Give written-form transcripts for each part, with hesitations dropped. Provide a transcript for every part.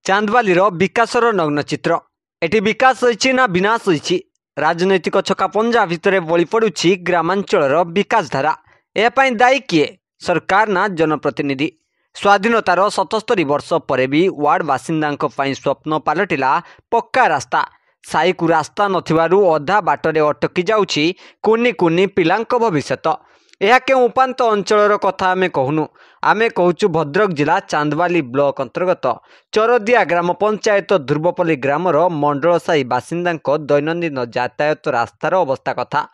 चांदबाली विकासर नग्न चित्र एटी विकास होइछि ना विनाश होइछि। राजनैतिक छकापंजा भितर बलि पड़ुछि ग्रामांचल विकास धारा। ए पई दायी किए? सरकार ना जनप्रतिनिधि? स्वाधीनतार 77 वर्ष पर भी वार्ड बासिंदांक पई स्वप्न पलटिला पक्का रास्ता। साई को रास्ता नथिबारु अधा बाटरे अटकी जाउछि कुनी कुनी पिलांक भविष्यत। यह के उपांत अंचल कथा आमे कहूनु। आमे कहूचु भद्रक जिला चांदबाली ब्लॉक अंतर्गत चरदिया ग्राम पंचायत ध्रुवपल्ली ग्रामर मंडल साई बासिंदांक दैनंदिन यातायात रास्तार अवस्था कथा।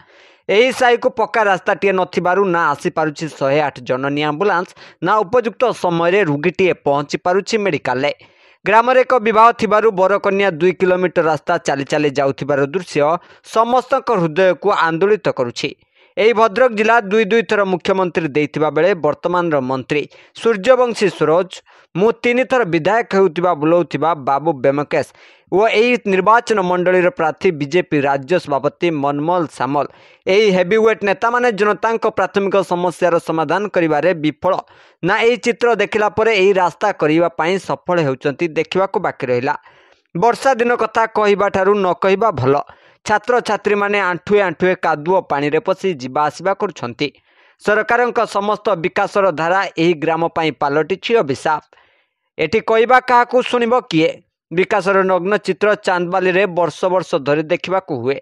एही साई को पक्का रास्ताटीए नथिबारु ना आसी पारुछि 108 जननी आंबुलांस ना उपयुक्त समय रोगीटीए पहुंची पारुछि मेडिकल। ग्राम एक विवाह थिबारु बरकन्या 2 किलोमीटर रास्ता चाली चाली जाउथिबार दृश्य समस्त हृदय को आंदोलित करुछि। एही भद्रक जिला दुई थर मुख्यमंत्री देइथिबा बेले वर्तमान मंत्री सूर्यवंशी सरोज मु 3 थर विधायक हेउथिबा बुलाउथिबा बाबू बेमकेश वो एही निर्वाचन मंडलीर प्रार्थी बीजेपी राज्य सभापति मनमोहन सामल एही हेवीवेट नेता माने जनता प्राथमिक समस्यार समाधान करिबारे विफल ना एही चित्र देखिला परे एही रास्ता करिबा पई सफल हेउचंती देखिबाको बाकी रहिला। वर्षा दिन कथा कहिबा ठारू न कहिबा भल। छात्र छात्री माने आंठुए आंठुए कादुओ पानी रे पसी जिबा आसिबा करुछंती। सरकारक समस्त विकासर धारा एही ग्राम पई पालटिछि अभिशाप। एठी कहिबा काहाकू सुनिबो किए? विकासर नग्न चित्र चांदबाली रे वर्ष वर्ष धरि देखिबाकू हुए।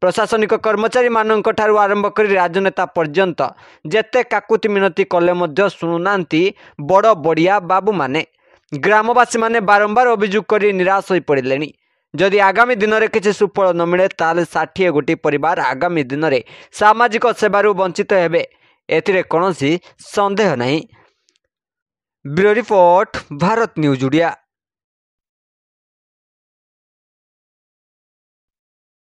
प्रशासनिक कर्मचारी मानक ठारू आरंभ करी राजनेता पर्यंत जेते काकुति मिनती कले मध्य शुणुनांती बड़ बड़िया बाबू माने। ग्रामवासी माने बारंबार अभियोग करी निराश होई पड़िलेनी। जदि आगामी दिन में किसी सुफल न मिले ताले 60 गोटी परिवार आगामी दिन में सामाजिक सेवारू वंचित हेबे एथिरे कौनसी संदेह नहीं। Bureau report, Bharat news Odia.